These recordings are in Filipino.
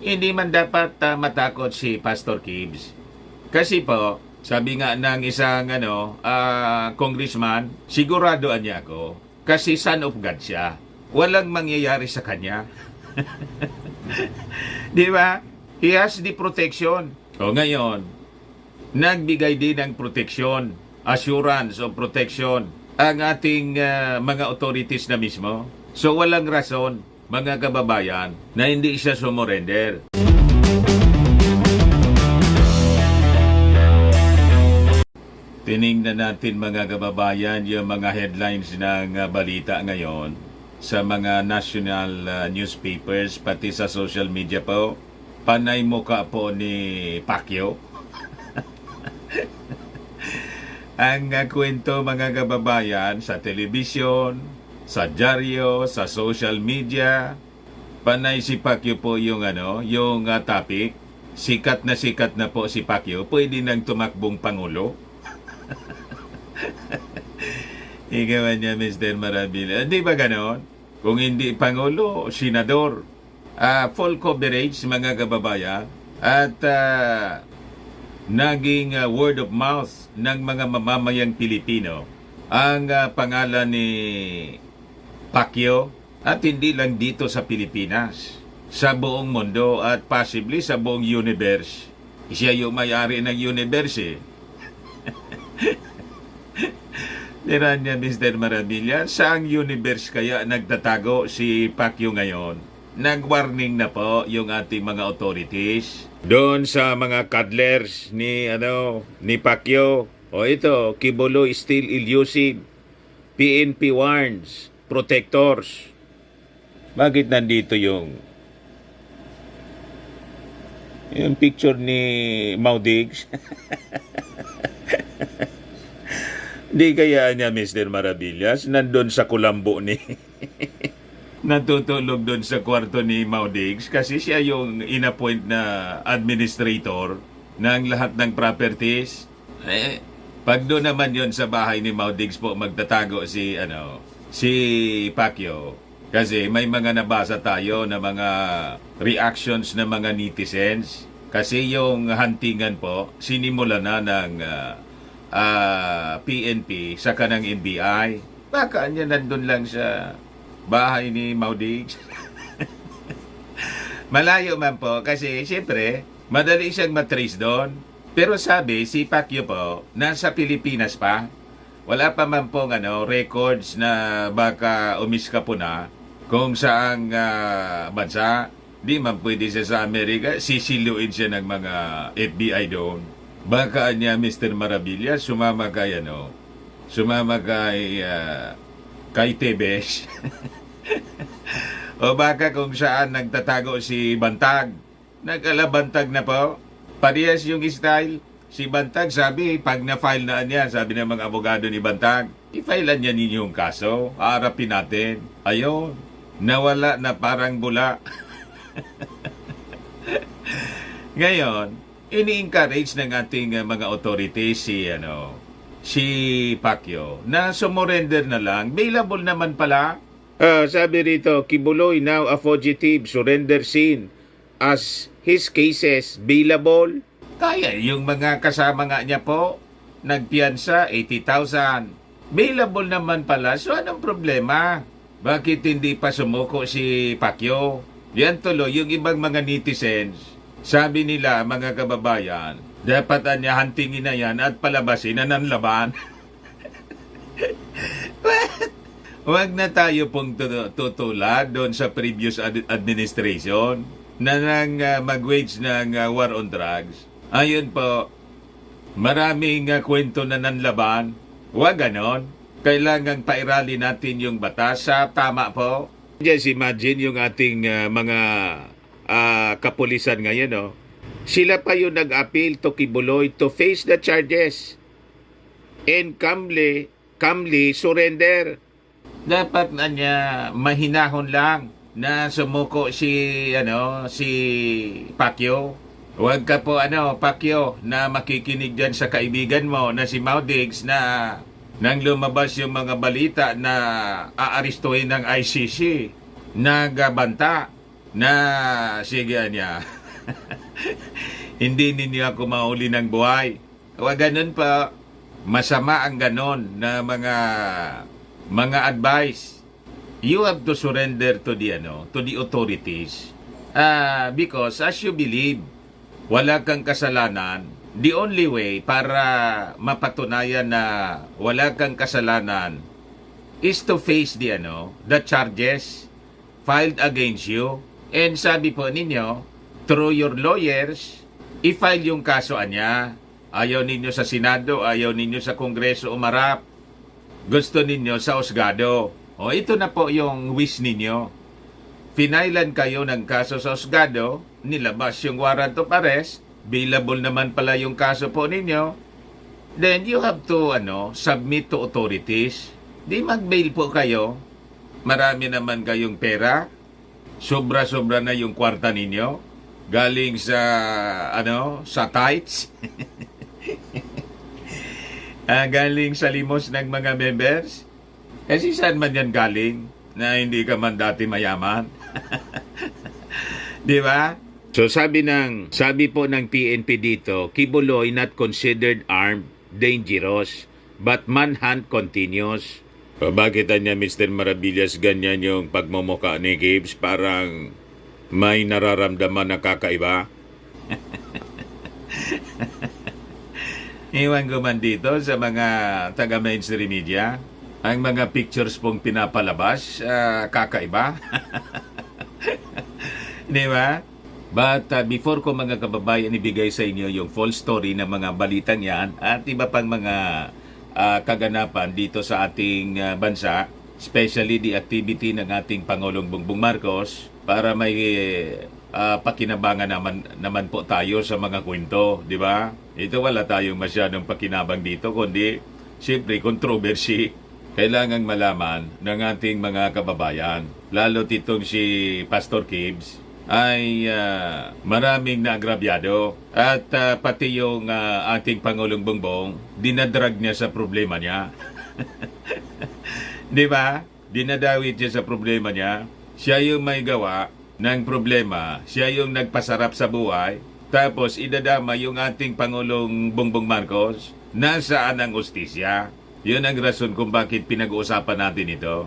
hindi man dapat matakot si Pastor Gibbs. Kasi po, sabi nga ng isang congressman, siguradoan niya ako kasi son of God siya. Walang mangyayari sa kanya. Di ba? He has the protection. O ngayon, nagbigay din ng protection, assurance of protection ang ating mga authorities na mismo. So walang rason, mga kababayan, na hindi siya sumurrender. Tiningnan natin mga kababayan yung mga headlines ng balita ngayon sa mga national newspapers pati sa social media po. Panay mukha po ni Pacquiao. Ang kwento mga kababayan sa telebisyon, sa dyaryo, sa social media, panay si Pacquiao po yung topic. Sikat na po si Pacquiao, pwede nang tumakbong pangulo. Ikaw niya, Mr. Marabila. Di ba ganon? Kung hindi pangulo, senador. Full coverage mga kababayan. At naging word of mouth ng mga mamamayang Pilipino ang pangalan ni Pacquiao, at hindi lang dito sa Pilipinas, sa buong mundo at possibly sa buong universe. Siya yung may-ari ng universe eh. Tira niya, Mr. Maravilla, saang universe kaya nagtatago si Pacquiao ngayon? Nag-warning na po yung ating mga authorities doon sa mga cuddlers ni Pacquiao. O ito, Kibuloy still elusive. PNP warns, protectors. Bakit nandito yung picture ni Maudigs? Di kaya niya, Mr. Maravillas, nandun sa kulambo ni natutulog doon sa kwarto ni Maudigs kasi siya yung inappoint na administrator ng lahat ng properties. Pag doon naman yon sa bahay ni Maudigs po magtatago si Pacquiao. Kasi may mga nabasa tayo na mga reactions ng mga netizens. Kasi yung huntingan po, sinimula na ng PNP sa kanang NBI. Baka niya nandun lang sa bahay ni Maudigs. Malayo man po kasi siyempre madali siyang matrace doon. Pero sabi si Pacquiao po nasa Pilipinas pa. Wala pa man pong records na baka umiska po na kung saang bansa. Di man pwede siya sa Amerika, sisiluin siya ng mga FBI doon. Baka niya, Mr. Maravilla, sumama kay kay Tebes. O baka kung saan nagtatago si Bantag. Nag-alabantag na po. Parehas yung style. Si Bantag sabi, pag na-file na niya, sabi ng mga abogado ni Bantag, i-filean niya ninyo yung kaso, haharapin natin. Ayun, nawala na parang bula. Ngayon, ini-encourage ng ating mga authorities si Pacquiao na sumurrender na lang. Bailable naman pala. Sabi rito, Kibuloy now a fugitive, surrender scene as his cases bailable. Kaya yung mga kasama nga niya po, nagpiyansa 80,000. Bailable naman pala. So anong problema? Bakit hindi pa sumuko si Pacquiao? Yan tuloy, yung ibang mga netizens, sabi nila mga kababayan, dapat niya hantingin na yan at palabasin na ng laban. Huwag na tayo pong tutulad doon sa previous administration na nang mag-wage ng war on drugs. Ayun po, maraming kwento na nanlaban. Huwag ganon. Kailangang pairali natin yung batas sa tama po. Just imagine yung ating mga kapulisan ngayon, Sila pa yung nag-appeal to Kibuloy to face the charges and calmly surrender. Dapat na niya mahinahon lang na sumuko si Pacquiao. Huwag ka po Pacquiao, na makikinig dyan sa kaibigan mo na si Maudigs na nang lumabas yung mga balita na aaristuhin ng ICC, nagbanta. na sige niya. Hindi ninyo ako mauli ng buhay. Huwag ganun pa. Masama ang ganon na mga advice. You have to surrender to the authorities. Because as you believe, wala kang kasalanan. The only way para mapatunayan na wala kang kasalanan is to face the charges filed against you. And sabi po ninyo, through your lawyers, i-file yung kaso niya. Ayaw ninyo sa Senado, ayaw ninyo sa Kongreso umarap. Gusto ninyo sa Husgado. O ito na po yung wish ninyo. Finailan kayo ng kaso sa Husgado, nilabas yung warrant of arrest, available naman pala yung kaso po ninyo, then you have to submit to authorities. Di mag-bail po kayo. Marami naman kayong pera. Sobra-sobra na yung kwarta ninyo. Galing sa tights. Galing sa limos ng mga members. Kasi saan man yan galing na hindi ka man dati mayaman? Di ba? So sabi po ng PNP dito, Kibuloy not considered armed, dangerous, but manhunt continues. O bakit niya Mr. Maravillas ganyan yung pagmumuka ni Gibbs? Parang may nararamdaman na kakaiba. Iwan ko man dito sa mga taga-mainstream media, ang mga pictures pong pinapalabas, kakaiba. Di ba? But before ko mga kababayan ibigay sa inyo yung full story ng mga balitang yan at iba pang mga kaganapan dito sa ating bansa, especially the activity ng ating Pangulong Bongbong Marcos, para may pakinabangan naman po tayo sa mga kwento, di ba? Ito wala tayong masyadong pakinabang dito, kundi siyempre controversy. Kailangang malaman ng ating mga kababayan, lalo titong si Pastor Gibbs, ay maraming naagrabyado at pati yung ating Pangulong Bongbong, dinadrag niya sa problema niya. Di ba? Dinadawit niya sa problema niya. Siya yung may gawa ng problema. Siya yung nagpasarap sa buhay. Tapos idadama yung ating Pangulong Bongbong Marcos. Nasaan ang ustisya? Yun ang rason kung bakit pinag-uusapan natin ito.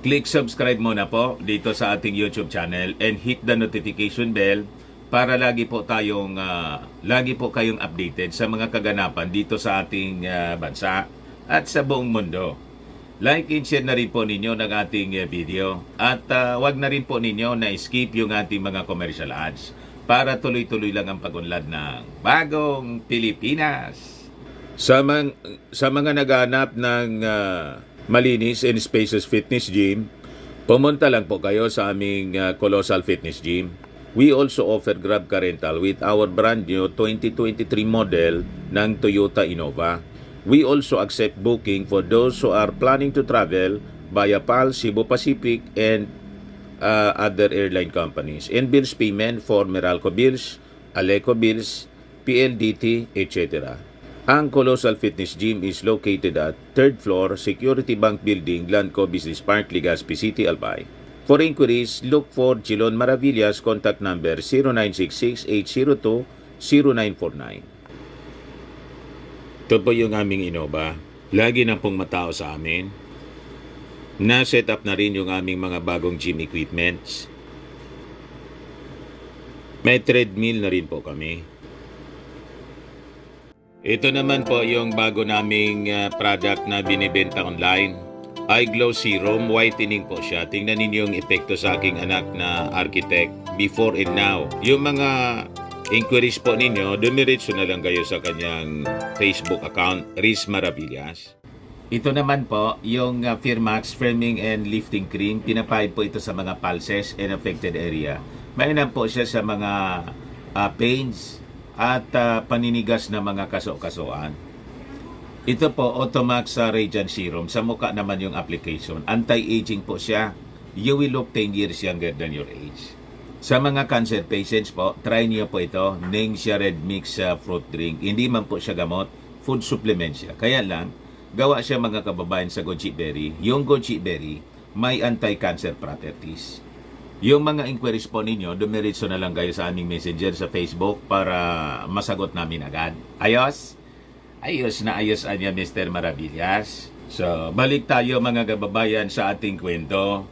Click subscribe muna po dito sa ating YouTube channel and hit the notification bell para lagi po kayong updated sa mga kaganapan dito sa ating bansa at sa buong mundo. Like and share na rin po ninyo ng ating video at wag na rin po ninyo na skip yung ating mga commercial ads para tuloy-tuloy lang ang pag-unlad ng bagong Pilipinas. Sa mga naghahanap ng malinis and spacious fitness gym, pumunta lang po kayo sa aming Colossal Fitness Gym. We also offer Grab Car Rental with our brand new 2023 model ng Toyota Innova. We also accept booking for those who are planning to travel via PAL, Cebu Pacific, and other airline companies. And bills payment for Meralco Bills, Aleco Bills, PLDT, etc. Ang Colossal Fitness Gym is located at 3rd floor, Security Bank Building, Landco Business Park, Legazpi City, Albay. For inquiries, look for Jilon Maravillas, contact number 0966-802-0949. Ito po yung aming Innova. Lagi na pong matao sa amin. Na-set up na rin yung aming mga bagong gym equipments. May treadmill na rin po kami. Ito naman po yung bago naming product na binibenta online. Eye Glow Serum, whitening po siya. Tingnan ninyo yung epekto sa aking anak na architect before and now. Yung mga inquiries po ninyo, dumiretso na lang kayo sa kanyang Facebook account, Riz Maravillas. Ito naman po yung Firmax Firming and Lifting Cream. Pinapahid po ito sa mga pulses and affected area. Mainam po siya sa mga pains at paninigas na mga kaso-kasuan. Ito po, Automax Radiant Serum. Sa mukha naman yung application. Anti-aging po siya. You will look 10 years younger than your age. Sa mga cancer patients po, try niyo po ito. Ningxia Red Mix Fruit Drink. Hindi man po siya gamot, food supplement siya. Kaya lang, gawa siya mga kababayan sa goji berry. Yung goji berry, may anti-cancer properties. Yung mga inquiries po ninyo, dumiretso na lang kayo sa aming messenger sa Facebook para masagot namin agad. Ayos? Ayos na ayos anya Mr. Maravillas. So, balik tayo mga kababayan sa ating kwento.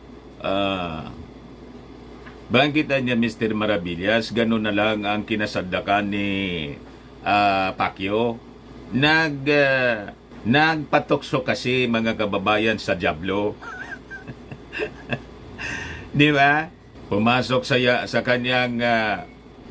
Bangkitan niya Mr. Maravillas, ganun na lang ang kinasadlakan ni Pacquiao. Nagpatukso kasi mga kababayan sa Diablo. Di ba? Pumasok sa kanyang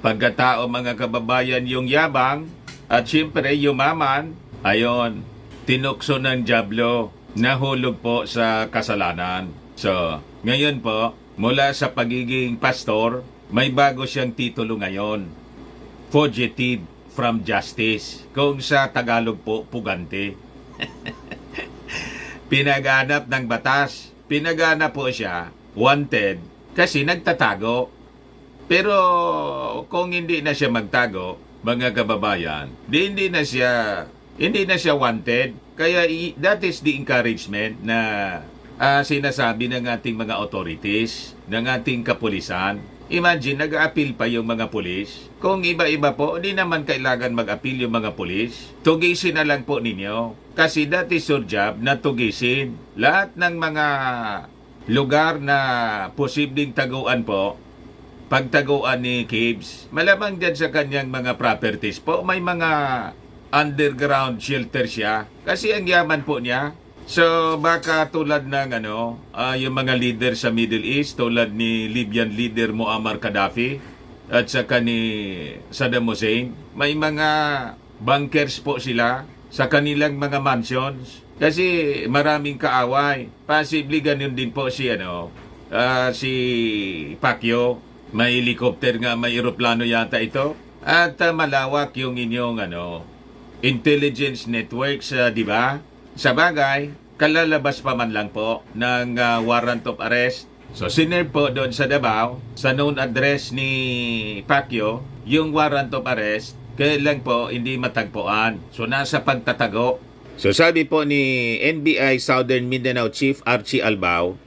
pagkatao mga kababayan yung yabang at siyempre yumaman. Ayon, tinukso ng Diablo, nahulog po sa kasalanan. So, ngayon po, mula sa pagiging pastor, may bago siyang titulo ngayon. Fugitive from justice. Kung sa Tagalog po, pugante. Pinaghanap ng batas. Pinaghanap po siya, wanted, kasi nagtatago. Pero kung hindi na siya magtago, mga kababayan, hindi na siya wanted. Kaya that is the encouragement na sinasabi ng ating mga authorities, ng ating kapulisan. Imagine, nag-a-appeal pa yung mga pulis. Kung iba-iba po, hindi naman kailangan mag-appeal yung mga pulis. Tugisin na lang po ninyo. Kasi that is your job na tugisin. Lahat ng mga lugar na posibleng taguan po, pagtaguan ni Gibbs, malamang dyan sa kanyang mga properties po, may mga underground shelter siya. Kasi ang yaman po niya. So, baka tulad ng yung mga leader sa Middle East, tulad ni Libyan leader Muammar Gaddafi at saka ni Saddam Hussein, may mga bunkers po sila sa kanilang mga mansions. Kasi maraming kaaway. Possibly ganun din po si Pacquiao. May helicopter nga, may eroplano yata ito. At malawak yung inyong intelligence networks, di ba? Sa bagay, kalalabas pa man lang po ng warrant of arrest. So, sinerve po doon sa Davao, sa known address ni Pacquiao, yung warrant of arrest, kailan po hindi matagpuan. So, nasa pagtatago. So, sabi po ni NBI Southern Mindanao Chief Archie Albao,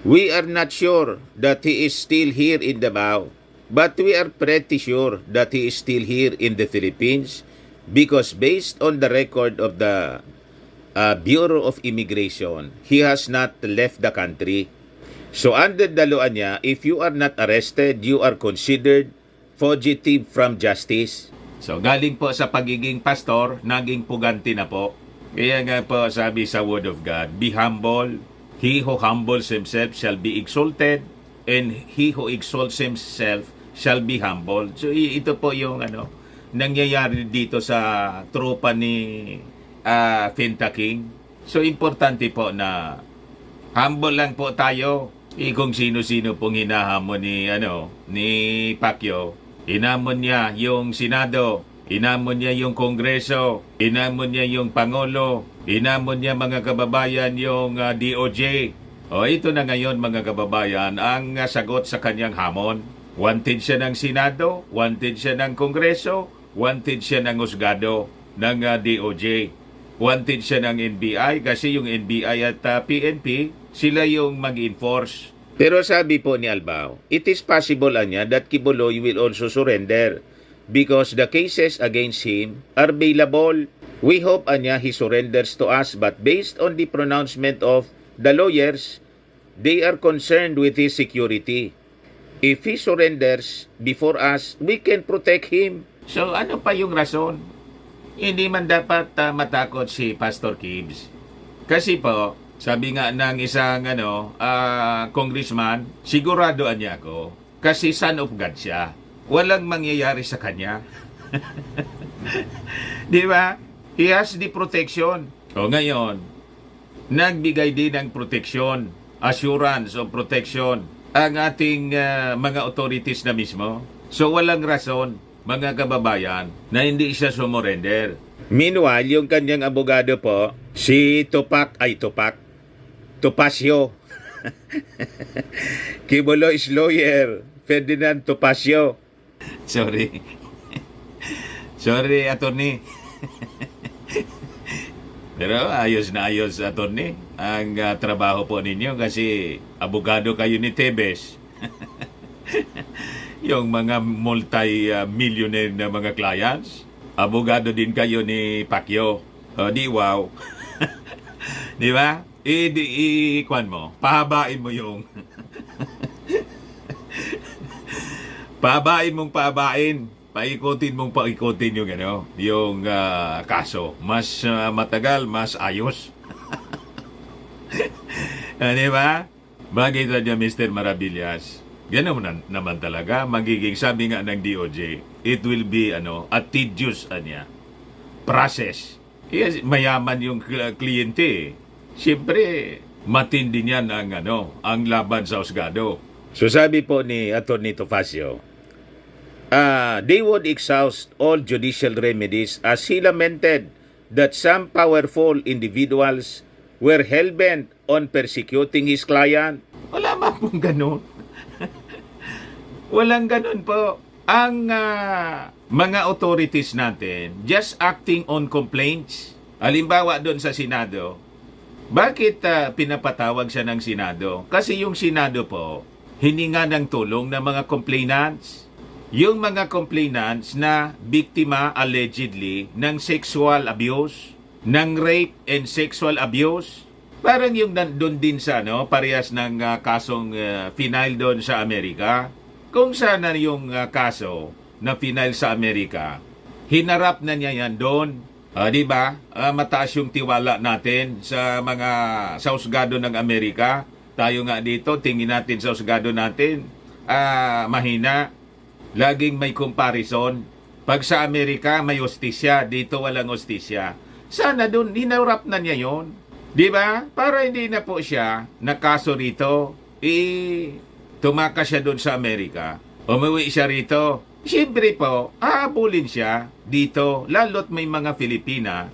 "We are not sure that he is still here in Davao, but we are pretty sure that he is still here in the Philippines because based on the record of the Bureau of Immigration, he has not left the country. So under the law niya, if you are not arrested, you are considered fugitive from justice." So galing po sa pagiging pastor, naging puganti na po. Kaya nga po sabi sa Word of God, be humble. He who humbles himself shall be exalted, and he who exalts himself shall be humbled. So ito po yung nangyayari dito sa tropa ni Fenta King. So, importante po na humble lang po tayo. Kung sino-sino pong hinahamon ni Pacquiao. Hinamon niya yung Senado. Hinamon niya yung Kongreso. Hinamon niya yung Pangulo. Hinamon niya mga kababayan yung DOJ. O ito na ngayon mga kababayan ang sagot sa kanyang hamon. Wanted siya ng Senado. Wanted siya ng Kongreso. Wanted siya ng Husgado ng DOJ. Wanted siya ng NBI kasi yung NBI at PNP, sila yung mag-enforce. Pero sabi po ni Albao, it is possible that Kibuloy will also surrender because the cases against him are bailable. We hope he surrenders to us, but based on the pronouncement of the lawyers, they are concerned with his security. If he surrenders before us, we can protect him. So ano pa yung rason? Hindi man dapat matakot si Pastor Gibbs. Kasi po, sabi nga ng isang congressman, siguradoan niya ako kasi son of God siya. Walang mangyayari sa kanya. Di ba? He has the protection. O ngayon, nagbigay din ng protection, assurance of protection ang ating mga authorities na mismo. So walang rason, mga kababayan, na hindi siya sumurrender. Meanwhile, yung kanyang abogado po, si Topacio. Kibuloy's lawyer, Ferdinand Topacio. Sorry. Sorry, attorney. Pero ayos na ayos, attorney, ang trabaho po ninyo kasi abogado kayo ni Tebes. Yung mga multi-millionaire na mga clients. Abogado din kayo ni Pacquiao. O, di wow. Di ba? Kwan mo. Pahabain mo yung... pahabain mong pahabain. Paikutin mong paikutin yung, yung kaso. Mas matagal, mas ayos. Di ba? Bagay niya, Mr. Maravillas. Ganun naman talaga. Magiging, sabi nga ng DOJ, it will be, a tedious, process. Yes, mayaman yung kliyente. Siyempre, matindi niyan ang laban sa husgado. So sabi po ni Atty. Topacio, they would exhaust all judicial remedies as he lamented that some powerful individuals were hell-bent on persecuting his client. Wala ba pong ganun? Walang ganun po. Ang mga authorities natin just acting on complaints. Halimbawa doon sa Senado, bakit pinapatawag siya ng Senado? Kasi yung Senado po, hininga ng tulong ng mga complainants. Yung mga complainants na biktima allegedly ng sexual abuse, ng rape and sexual abuse. Parang yung doon din sa parehas ng kasong final doon sa Amerika. Kung sana yung kaso na final sa Amerika, hinarap na niya yan doon. Di ba? Mataas yung tiwala natin sa sa husgado ng Amerika. Tayo nga dito, tingin natin sa husgado natin, mahina. Laging may comparison. Pag sa Amerika, may hustisya. Dito walang hustisya. Sana doon, hinarap na niya yon. Di ba? Para hindi na po siya nakaso rito, tumakas siya doon sa Amerika, umuwi siya rito. Siyempre po, aabulin siya dito, lalo't may mga Filipina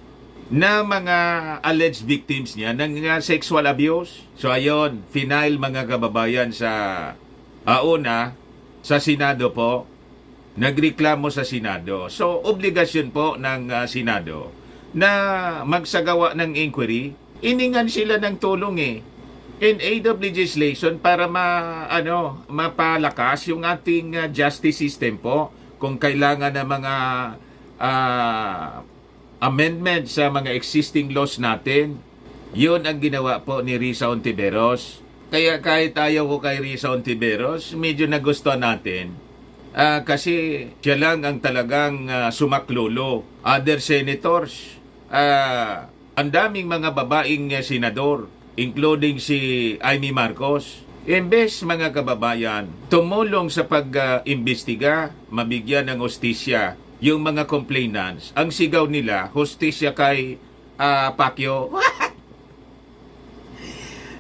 na mga alleged victims niya ng sexual abuse. So ayon, final mga kababayan sa sa Senado po, nagreklamo sa Senado. So obligasyon po ng Senado na magsagawa ng inquiry. Iningan sila ng tulong in aid of legislation para mapalakas yung ating justice system po. Kung kailangan ng mga amendments sa mga existing laws natin, yun ang ginawa po ni Risa Hontiveros. Kaya kahit ayaw ko kay Risa Hontiveros, medyo nagustuhan natin. Kasi siya lang ang talagang sumaklolo. Other senators, ang daming mga babaeng senador, including si Amy Marcos. Imbes mga kababayan, tumulong sa pag-imbestiga, mabigyan ng hustisya yung mga complainants. Ang sigaw nila, hustisya kay Pacquiao.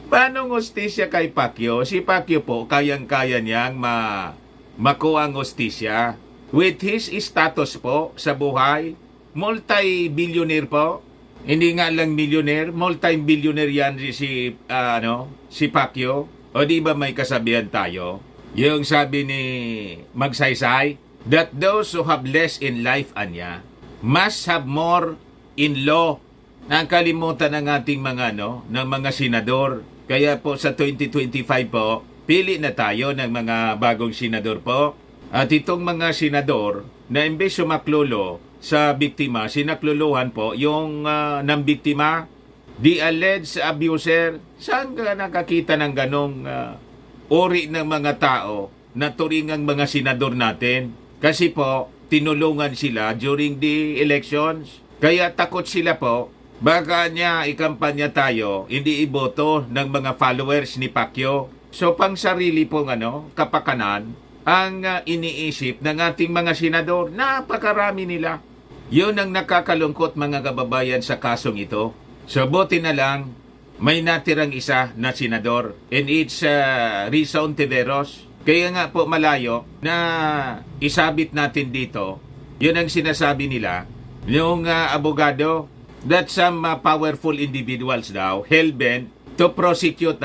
Paano hustisya kay Pacquiao? Si Pacquiao po, kayang-kaya niyang makuha ang hustisya. With his status po sa buhay, multi-billionaire po. Hindi nga lang millionaire, multi-billionaire yan si Pacquiao. O di ba may kasabihan tayo? Yung sabi ni Magsaysay, that those who have less in life, anya, must have more in law. Nakalimutan ng ating ng mga senador. Kaya po sa 2025 po, pili na tayo ng mga bagong senador po. At itong mga senador na imbes sumaklolo sa biktima, sinakluluhan po yung ng biktima, the alleged abuser. Saan ka nakakita ng ganong uri ng mga tao na turingang mga senador natin? Kasi po, tinulungan sila during the elections. Kaya takot sila po, baka niya ikampanya tayo, hindi iboto ng mga followers ni Pacquiao. So pang sarili pong kapakanan ang iniisip ng ating mga senador. Napakarami nila. Yun ang nakakalungkot mga kababayan sa kasong ito. So buti na lang, may natirang isa na senador, and it's Risa Hontiveros. Kaya nga po malayo na isabit natin dito, yun ang sinasabi nila, yung abogado, that some powerful individuals daw, hell-bent to prosecute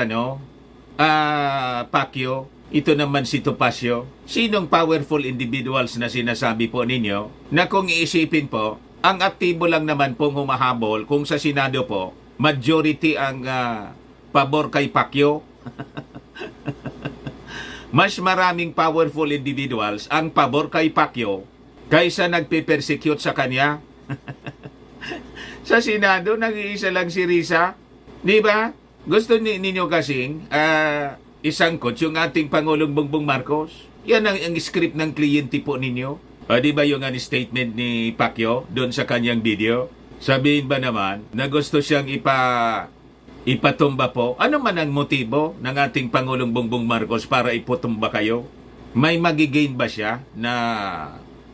Pacquiao. Ito naman si Topacio. Sinong powerful individuals na sinasabi po ninyo na kung iisipin po, ang aktibo lang naman pong humahabol kung sa Senado po, majority ang pabor kay Pacquiao. Mas maraming powerful individuals ang pabor kay Pacquiao kaysa nagpe-persecute sa kanya. Sa Senado, nag-iisa lang si Risa. Di ba? Gusto ninyo kasing isangkot yung ating Pangulong Bongbong Marcos. Yan ang script ng kliyente po ninyo. Di ba yung statement ni Pacquiao doon sa kanyang video? Sabihin ba naman na gusto siyang ipatumba po? Ano man ang motibo ng ating Pangulong Bongbong Marcos para iputumba kayo? May magigain ba siya na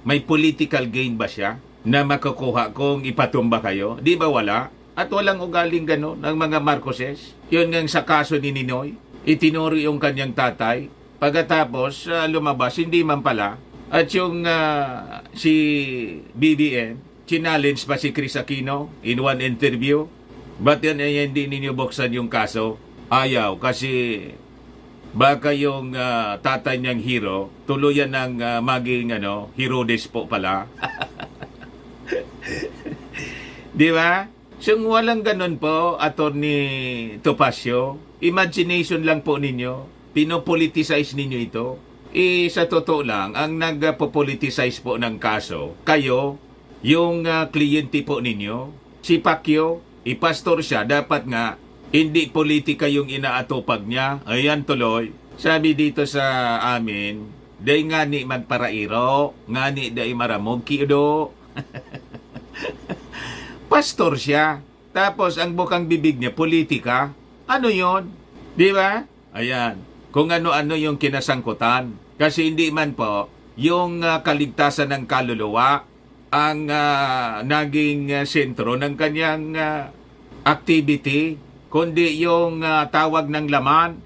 may political gain ba siya na makukuha kung ipatumba kayo? Di ba wala? At walang ugaling gano'n ng mga Marcoses. Yun nga sa kaso ni Ninoy, itinuro yung kanyang tatay. Pagkatapos lumabas, hindi man pala. At yung si BBM, challenge pa si Chris Aquino in one interview. Ba't yan hindi ninyo buksan yung kaso? Ayaw, kasi baka yung tatay niyang hero, tuluyan ng maging Herodes po pala. Di ba? So, walang ganun po, Attorney Topacio. Imagination lang po ninyo. Pinopoliticize ninyo ito. Sa totoo lang, ang nagpo-politicize po ng kaso, kayo, yung kliyente po ninyo, si Pacquiao, ipastor siya, dapat nga, hindi politika yung inaatupag niya. Ayan tuloy. Sabi dito sa amin, day nga ni magparairo, nga ni day maramog kiudo. Pastor siya. Tapos ang bukang bibig niya, politika. Ano yon? Di ba? Ayan. Kung ano-ano yung kinasangkutan. Kasi hindi man po, yung kaligtasan ng kaluluwa ang naging sentro ng kanyang activity, kundi yung tawag ng laman.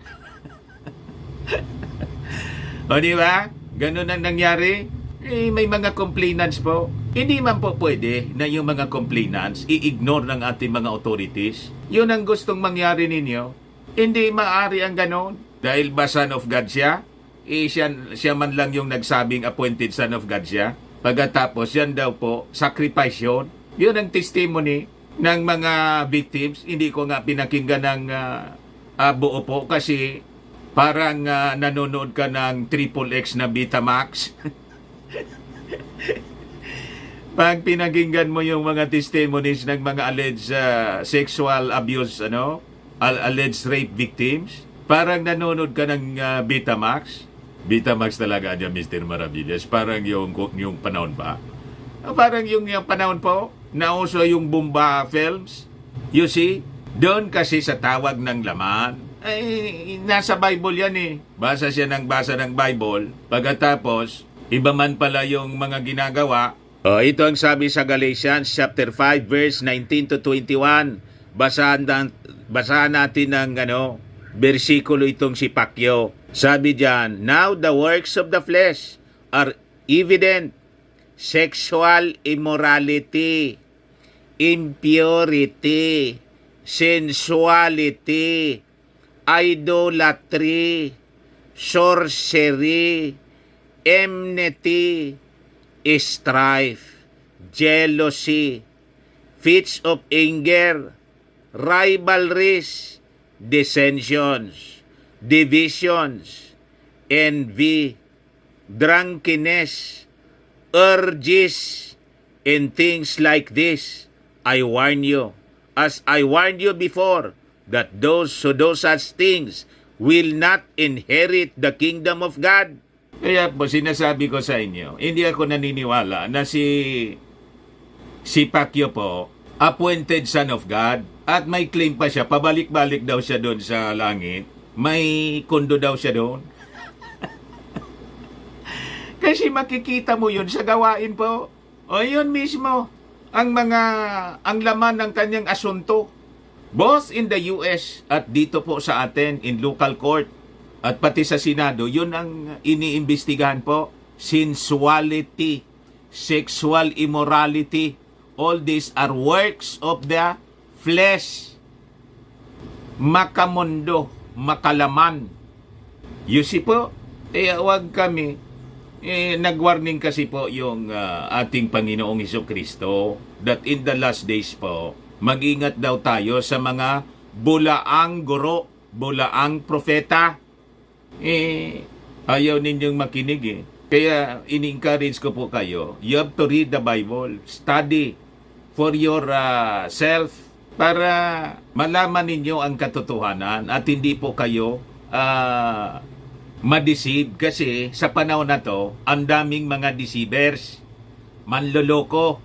O di ba? Ganun ang nangyari. May mga complainants po. Hindi man po pwede na yung mga complainants i-ignore ng ating mga authorities. Yun ang gustong mangyari ninyo. Hindi maaari ang ganon. Dahil ba son of God siya? Siya man lang yung nagsabing appointed son of God siya. Pagkatapos yan daw po, sacrifice yun. Yun ang testimony ng mga victims. Hindi ko nga pinakinggan ng buo po kasi parang nanonood ka ng Triple X na Betamax. Pag pinakinggan mo yung mga testimonies ng mga alleged sexual abuse, alleged rape victims, parang nanonood ka ng Betamax. Betamax talaga niya, Mr. Maravillas. Parang yung panahon pa. Parang yung panahon po, nauso yung Bomba films. You see? Doon kasi sa tawag ng laman, nasa Bible yan eh. Basa siya ng Bible. Pagkatapos, iba man pala yung mga ginagawa. Ito ang sabi sa Galatians chapter 5 verse 19 to 21. Basahan natin ng bersikulo itong si Pacquiao. Sabi diyan, now the works of the flesh are evident: sexual immorality, impurity, sensuality, idolatry, sorcery, enmity, strife, jealousy, fits of anger, rivalries, dissensions, divisions, envy, drunkenness, urges, and things like this. I warn you, as I warned you before, that those who do such things will not inherit the kingdom of God. Kaya po sinasabi ko sa inyo, hindi ako naniniwala na si Pacquiao po, appointed son of God, at may claim pa siya, pabalik-balik daw siya doon sa langit, may kondo daw siya doon. Kasi makikita mo yun sa gawain po. O yun mismo, ang laman ng kanyang asunto, both in the US at dito po sa atin, in local court, at pati sa Senado, yun ang iniimbestigahan po. Sensuality, sexual immorality, all these are works of the flesh. Makamundo, makalaman. You see po, wag kami. Nag-warning kasi po yung ating Panginoong Hesukristo that in the last days po, mag-ingat daw tayo sa mga bulaang guro, bulaang propeta. Ayaw ninyong makinig eh. Kaya ini-encourage ko po kayo, you have to read the Bible, study for your self para malaman ninyo ang katotohanan at hindi po kayo ma-deceive kasi sa panahon na to, ang daming mga deceivers, manloloko.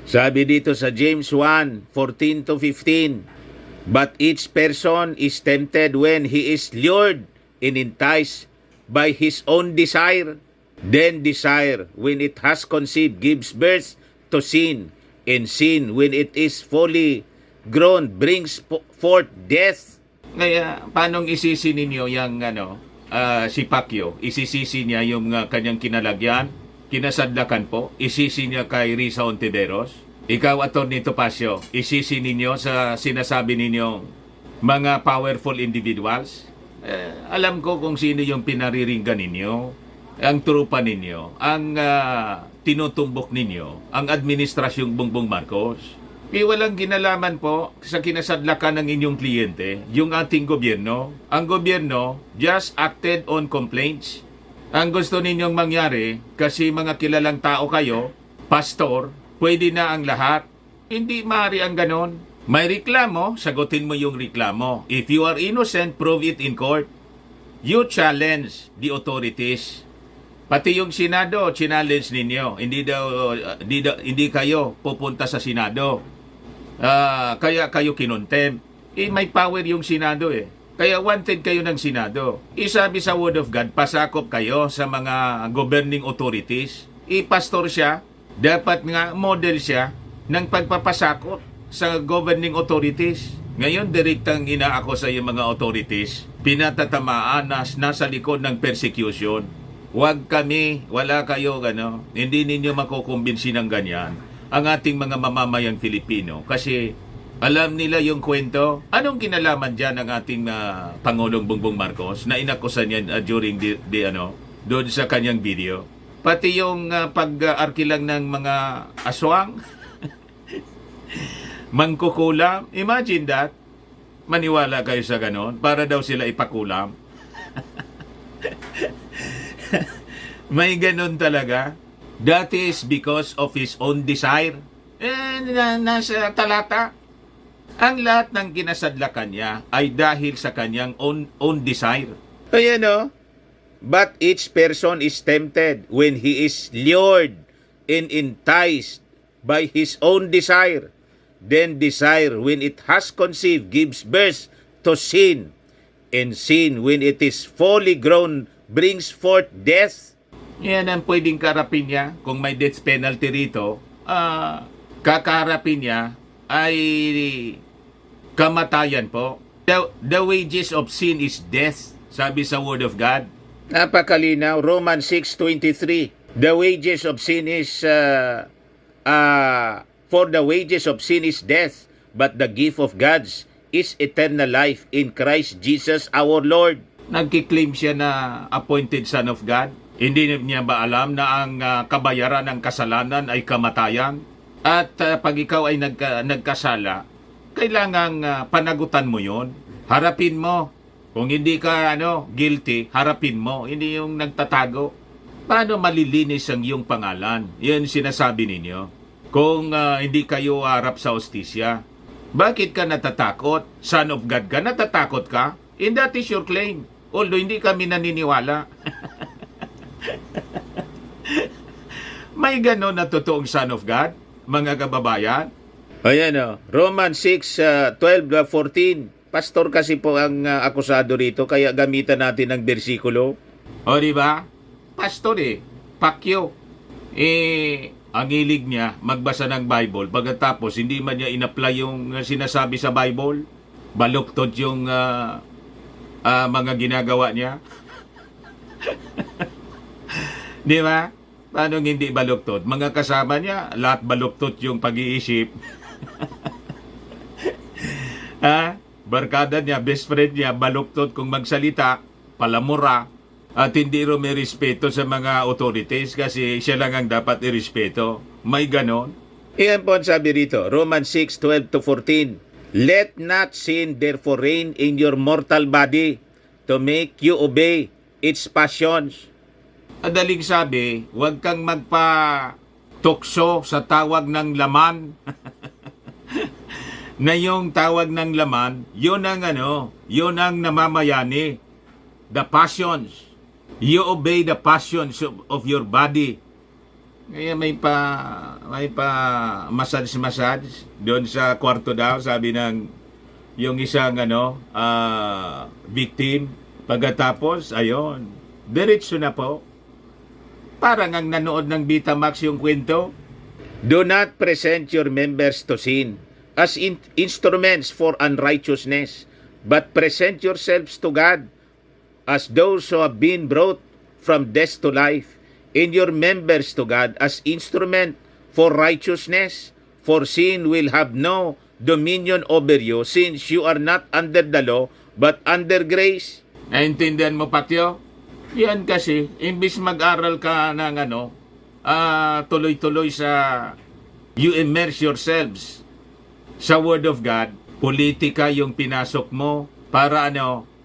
Sabi dito sa James 1:14 to 15, but each person is tempted when he is lured and enticed by his own desire. Then desire, when it has conceived, gives birth to sin. And sin, when it is fully grown, brings forth death. Kaya, paano isisi ninyo yung si Pacquiao? Isisisi niya yung kanyang kinalagyan, kinasadlakan po, isisi niya kay Risa Ontiveros. Ikaw, Atty. Topacio, isisi ninyo sa sinasabi ninyong mga powerful individuals. Alam ko kung sino yung pinariringgan ninyo, ang trupa ninyo, ang tinutumbok ninyo, ang administrasyong Bongbong Marcos. Walang ginalaman po sa kinasadlakan ng inyong kliyente, yung ating gobyerno. Ang gobyerno just acted on complaints. Ang gusto ninyong mangyari, kasi mga kilalang tao kayo, pastor, pwede na ang lahat. Hindi maaari ang ganon. May reklamo, sagutin mo yung reklamo. If you are innocent, prove it in court. You challenge the authorities. Pati yung Senado, challenge ninyo. Hindi kayo pupunta sa Senado. Kaya kayo kinuntem. May power yung Senado eh. Kaya wanted kayo ng Senado. Isabi sa Word of God, pasakop kayo sa mga governing authorities. Pastor siya, dapat nga model siya ng pagpapasakop sa governing authorities. Ngayon, direktang inaako sa yung mga authorities, pinatatamaan na nasa likod ng persecution. Huwag kami, wala kayo, hindi ninyo makukumbinsi ng ganyan ang ating mga mamamayang Filipino. Kasi alam nila yung kwento. Anong kinalaman dyan ng ating Pangulong Bongbong Marcos na inakusan niya during doon sa kanyang video? Pati yung pag-arkilang ng mga aswang, mangkukulam. Imagine that. Maniwala kayo sa ganon para daw sila ipakulam. May ganon talaga. That is because of his own desire. Nasa talata. Ang lahat ng kinasadlakan niya ay dahil sa kanyang own desire. Ayan o. But each person is tempted when he is lured and enticed by his own desire. Then desire, when it has conceived, gives birth to sin. And sin, when it is fully grown, brings forth death. Yan ang pwedeng karapin niya. Kung may death penalty rito, kakarapin niya ay kamatayan po. The wages of sin is death, sabi sa Word of God. Napakalinaw, Romans 6:23. The wages of sin is for the wages of sin is death, but the gift of God is eternal life in Christ Jesus our Lord. Nagkiklaim siya na appointed son of God. Hindi niya ba alam na ang kabayaran ng kasalanan ay kamatayan? At pag ikaw ay nagkasala, kailangang panagutan mo yon. Harapin mo. Kung hindi ka guilty, harapin mo. Hindi yung nagtatago. Paano malilinis ang iyong pangalan? Yan sinasabi ninyo. Kung hindi kayo harap sa hostisya, bakit ka natatakot? Son of God ka, natatakot ka? And that is your claim. Although hindi kami naniniwala. May gano'n na totoong son of God, mga kababayan? Ayan Romans 6:12-14. Pastor kasi po ang akusado rito, kaya gamitan natin ng bersikulo. O diba? Pastor Pacquiao. Ang hilig niya magbasa ng Bible, pagkatapos hindi man niya in-apply yung sinasabi sa Bible, baluktot yung mga ginagawa niya. Di ba? Paano hindi baluktot? Mga kasama niya, lahat baluktot yung pag-iisip. Barkada niya, best friend niya, baluktot kung magsalita, palamura, at hindi rin may respeto sa mga authorities kasi siya lang ang dapat irespeto. May ganon. Iyan po ang sabi rito, Romans 6:12-14. Let not sin therefore reign in your mortal body to make you obey its passions. Adaling sabi, huwag kang magpa-tukso sa tawag ng laman. Na yung tawag ng laman, yun ang yun ang namamayani. The passions. You obey the passions of your body. Kaya may pa massage doon sa kwarto daw, sabi ng yung isang victim. Pagkatapos, ayun, diretso na po. Parang ang nanood ng Betamax yung kwento. Do not present your members to sin as instruments for unrighteousness, but present yourselves to God as those who have been brought from death to life, and your members to God as instrument for righteousness. For sin will have no dominion over you, since you are not under the law, but under grace. Naintindihan mo, Patyo? Yan kasi, imbis mag-aral ka ng tuloy-tuloy sa you immerse yourselves sa Word of God, politika yung pinasok mo para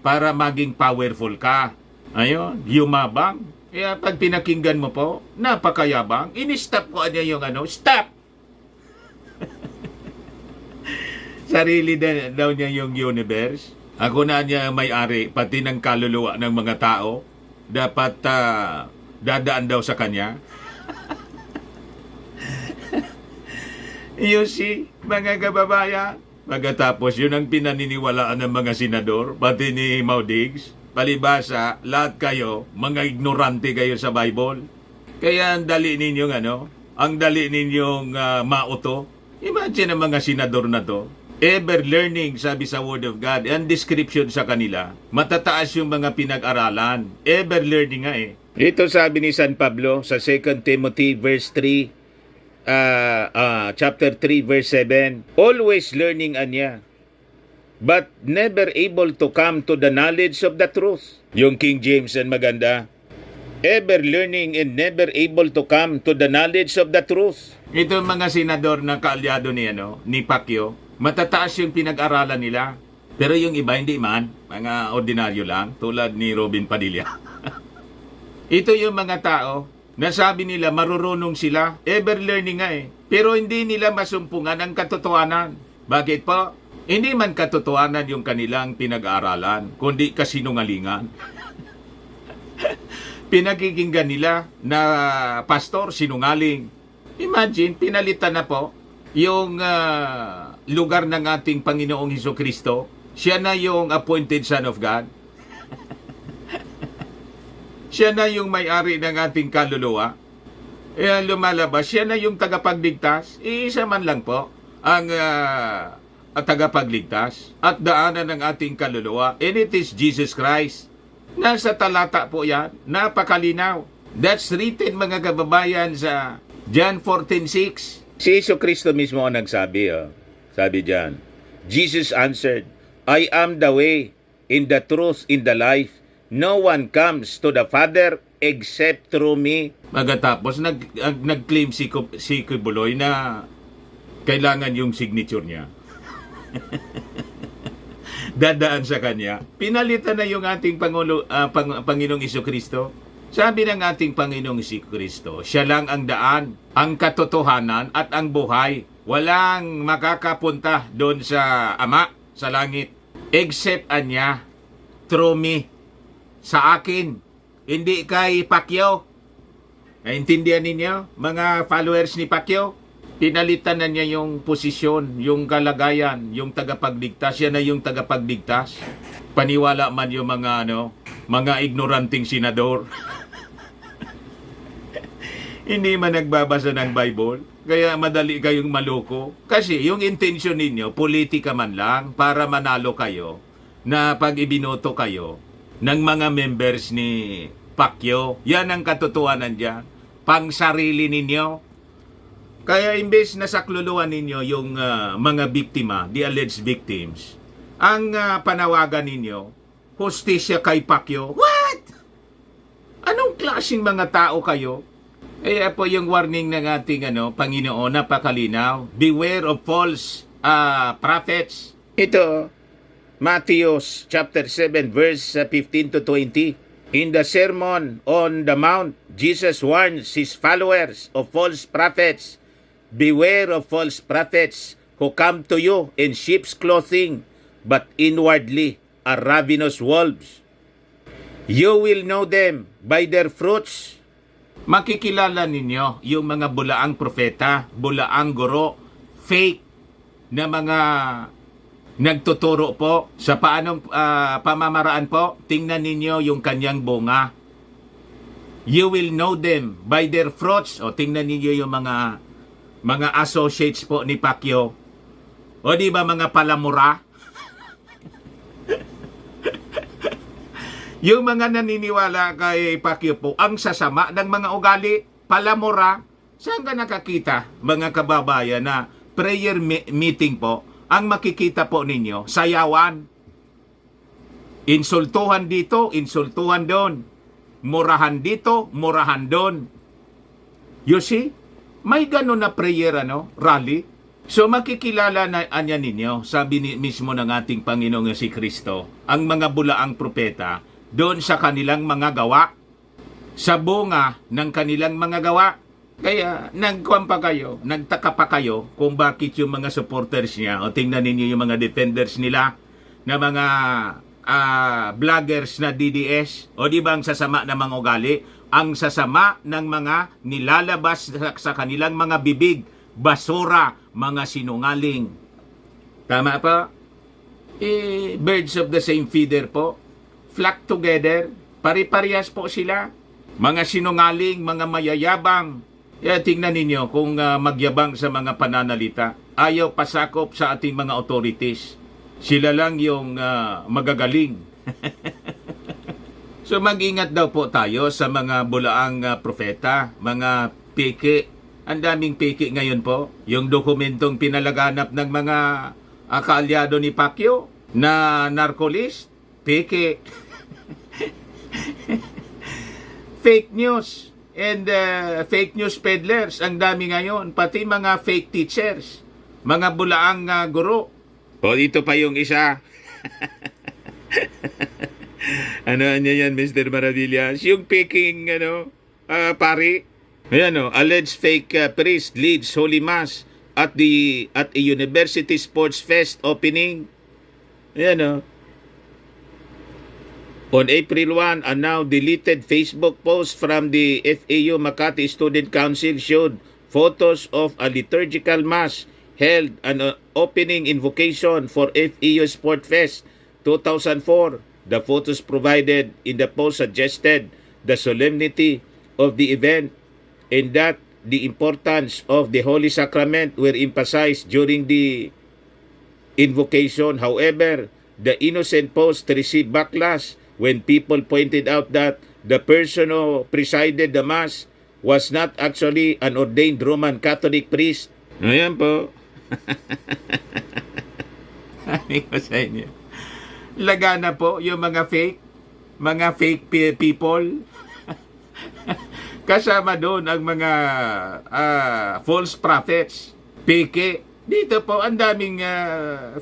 para maging powerful ka. Ayun, yumabang. Kaya pag pinakinggan mo po, napakayabang. Ini-stop ko niya yung stop! Sarili daw niya yung universe. Ako na niya may-ari, pati ng kaluluwa ng mga tao. Dapat dadaan daw sa kanya. You see, mga kababayan, pagkatapos yun ang pinaniniwalaan ng mga senador, pati ni Maudigs, palibasa, lahat kayo, mga ignorante kayo sa Bible. Kaya ang dali ninyong mauto. Imagine ang mga senador na to, ever learning, sabi sa Word of God, ang description sa kanila, matataas yung mga pinag-aralan. Ever learning nga eh. Ito sabi ni San Pablo sa 2 Timothy verse 3, chapter 3 verse 7, always learning anya, but never able to come to the knowledge of the truth. Yung King James ang maganda. Ever learning and never able to come to the knowledge of the truth. Ito mga senador na kaalyado ni Pacquiao, matataas yung pinag-aralan nila. Pero yung iba hindi man, mga ordinaryo lang, tulad ni Robin Padilla. Ito yung mga tao na sabi nila marurunong sila, ever learning nga eh. Pero hindi nila masumpungan ang katotohanan. Bakit po? Hindi man katotohanan yung kanilang pinag-aaralan, kundi kasinungalingan. Pinakikinggan nila na pastor sinungaling. Imagine, pinalitan na po yung lugar ng ating Panginoong Hesukristo. Siya na yung appointed Son of God. Siya na yung may-ari ng ating kaluluwa. Lumalabas, siya na yung tagapagligtas. Iisa man lang po ang tagapagligtas at daanan ng ating kaluluwa. And it is Jesus Christ. Nasa talata po yan. Napakalinaw. That's written, mga kababayan, sa John 14:6. Si Jesucristo mismo ang nagsabi. Sabi dyan, Jesus answered, I am the way, in the truth, in the life. No one comes to the Father except through me. Pagkatapos, nag-claim si Kibuloy na kailangan yung signature niya. Dadaan sa kanya. Pinalitan na yung ating Panginoong Jesucristo. Sabi ng ating Panginoong Jesucristo, siya lang ang daan, ang katotohanan at ang buhay. Walang makakapunta doon sa Ama, sa langit, except anya, through me, sa akin, hindi kay Pacquiao. Naintindihan ninyo, mga followers ni Pacquiao? Pinalitan na niya yung posisyon, yung kalagayan, yung tagapagligtas. Siya na yung tagapagligtas. Paniwala man yung mga ignoranting senador. Hindi man nagbabasa ng Bible, kaya madali kayong maloko. Kasi yung intention ninyo, politika man lang para manalo kayo na pag ibinoto kayo ng mga members ni Pacquiao. Yan ang katotohanan dyan. Pang sarili ninyo. Kaya imbes na sakluluan ninyo yung mga biktima, the alleged victims, ang panawagan ninyo, hustisya kay Pacquiao. What? Anong klaseng mga tao kayo? Kaya po yung warning ng ating Panginoon, napakalinaw. Beware of false prophets. Ito, Matthew chapter 7 verse 15 to 20. In the Sermon on the Mount, Jesus warns his followers of false prophets. Beware of false prophets who come to you in sheep's clothing, but inwardly are ravenous wolves. You will know them by their fruits. Makikilala ninyo yung mga bulaang propeta, bulaang guro, fake na mga nagtuturo po sa paanong pamamaraan po. Tingnan ninyo yung kanyang bunga. You will know them by their fruits. O tingnan ninyo yung mga associates po ni Pacquiao. O di ba mga palamura? Yung mga naniniwala kay Pacquiao po, ang sasama ng mga ugali, palamura. Saan ka nakakita, mga kababayan, na prayer meeting po, ang makikita po ninyo, sayawan. Insultuhan dito, insultuhan doon. Murahan dito, murahan doon. You see? May gano'n na prayer, rally. So makikilala na anya ninyo, sabi mismo ng ating Panginoong si Kristo, ang mga bulaang propeta, doon sa kanilang mga gawa, sa bunga ng kanilang mga gawa. Kaya nagkuhan pa kayo, nagtaka pa kayo kung bakit yung mga supporters niya, o tingnan ninyo yung mga defenders nila, na mga vloggers na DDS, o di ba ang sasama ng mga ugali, ang sasama ng mga nilalabas sa kanilang mga bibig, basura, mga sinungaling. Tama pa? Birds of the same feather po. Flock together, pari-parehas po sila. Mga sinungaling, mga mayayabang. Tingnan ninyo kung magyabang sa mga pananalita. Ayaw pasakop sa ating mga authorities. Sila lang yung magagaling. So mag-ingat daw po tayo sa mga bulaang propeta, mga peke. Ang daming peke ngayon po. Yung dokumentong pinalaganap ng mga kaalyado ni Pacquiao na narcolist, peke. Fake news and fake news peddlers ang dami ngayon, pati mga fake teachers, mga bulaang guro. O dito pa yung isa. Ano yan, Mr. Maravillas? Yung peking pari. Ayan, alleged fake priest leads Holy Mass at a University Sports Fest opening. Ayan, On April 1, a now deleted Facebook post from the FAU Makati Student Council showed photos of a liturgical mass held an opening invocation for FAU Sport Fest 2004. The photos provided in the post suggested the solemnity of the event and that the importance of the Holy Sacrament were emphasized during the invocation. However, the innocent post received backlash when people pointed out that the person who presided the Mass was not actually an ordained Roman Catholic priest. Ayan po. Sabi ko sa inyo. Lagana po yung mga fake people. Kasama doon ang mga false prophets, peke. Dito po ang daming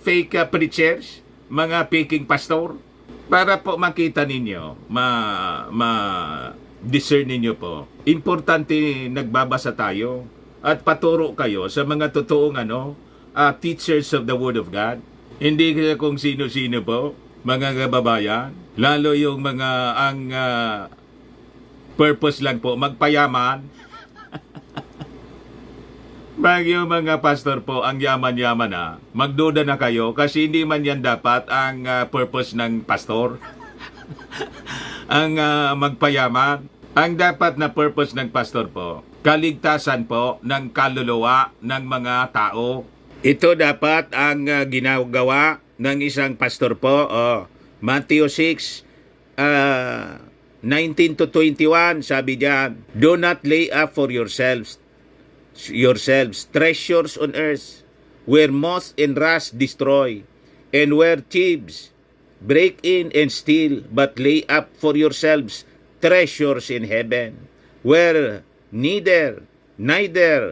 fake preachers, mga peking pastor. Para po makita ninyo, discern ninyo po. Importante nagbabasa tayo at paturo kayo sa mga totoong teachers of the Word of God. Hindi kung sino-sino po, mga kababayan. Lalo yung mga ang purpose lang po, magpayaman. Pag yung mga pastor po, ang yaman-yaman na, magduda na kayo kasi hindi man yan dapat ang purpose ng pastor. Ang magpayaman. Ang dapat na purpose ng pastor po, kaligtasan po ng kaluluwa ng mga tao. Ito dapat ang ginagawa ng isang pastor po. Matthew 6, 19 to 21, sabi diyan, do not lay up for yourselves treasures on earth, where moth and rust destroy, and where thieves break in and steal, but lay up for yourselves treasures in heaven, where neither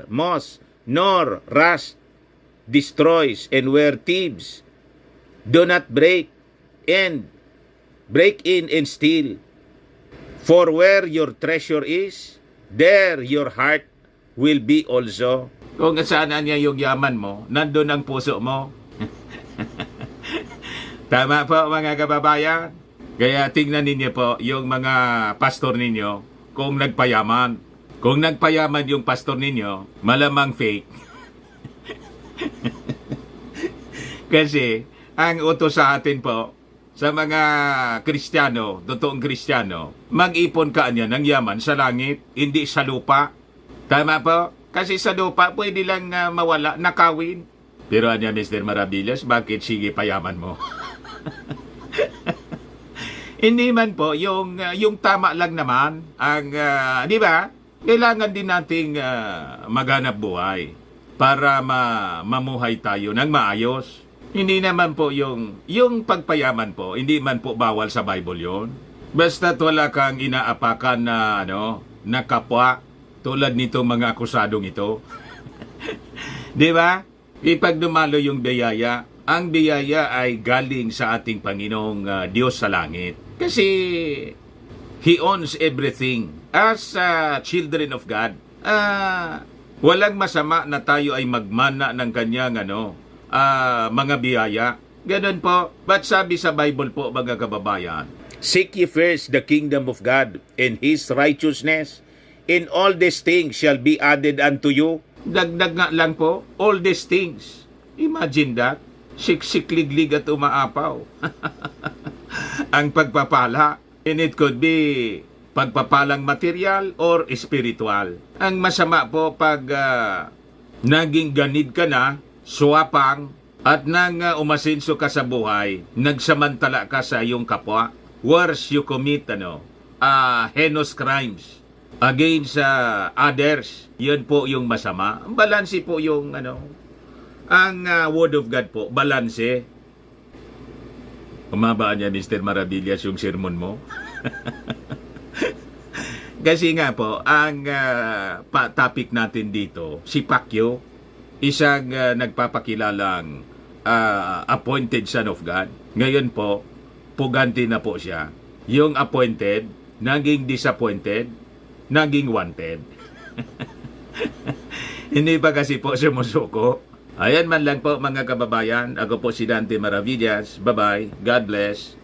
moth nor rust destroys, and where thieves do not break in and steal. For where your treasure is, there your heart will be also. Kung saan niya yung yaman mo, nandun ang puso mo. Tama po mga kababayan. Kaya tingnan ninyo po yung mga pastor ninyo kung nagpayaman. Kung nagpayaman yung pastor ninyo, malamang fake. Kasi ang utos sa atin po, sa mga Kristiyano, totoong Kristiyano, mag-ipon ka niya ng yaman sa langit, hindi sa lupa. Tama po? Kasi sa lupa, pwede lang mawala, nakawin. Pero anya, Mr. Maravillas, bakit sige payaman mo? Hindi man po, yung tama lang naman, ang, di ba? Kailangan din nating maghanap buhay para mamuhay tayo ng maayos. Hindi naman po yung pagpayaman po, hindi man po bawal sa Bible yon. Basta't wala kang inaapakan na, na kapwa, tulad nitong mga akusadong ito. Di ba? Ipag dumalo yung biyaya, ang biyaya ay galing sa ating Panginoong Diyos sa langit. Kasi He owns everything. As children of God, walang masama na tayo ay magmana ng kanyang mga biyaya. Ganun po. But sabi sa Bible po, mga kababayan, seek ye first the kingdom of God and His righteousness, and all these things shall be added unto you. Dagdag nga lang po, all these things. Imagine that. Siksik-liglig at umaapaw. Ang pagpapala. And it could be pagpapalang material or spiritual. Ang masama po pag naging ganid ka na, swapang, at nang umasenso ka sa buhay, nagsamantala ka sa iyong kapwa, worse you commit heinous crimes against others. Yun po yung masama. Balanse po yung ang Word of God po, balanse. Umaba niya, Mr. Maravillas, yung sermon mo. Kasi nga po, ang topic natin dito, si Pacquiao, isang nagpapakilalang appointed son of God. Ngayon po, puganti na po siya. Yung appointed, naging disappointed, naging wanted. Hindi ba kasi po sumusuko? Ayan man lang po mga kababayan. Ako po si Dante Maravillas. Bye-bye. God bless.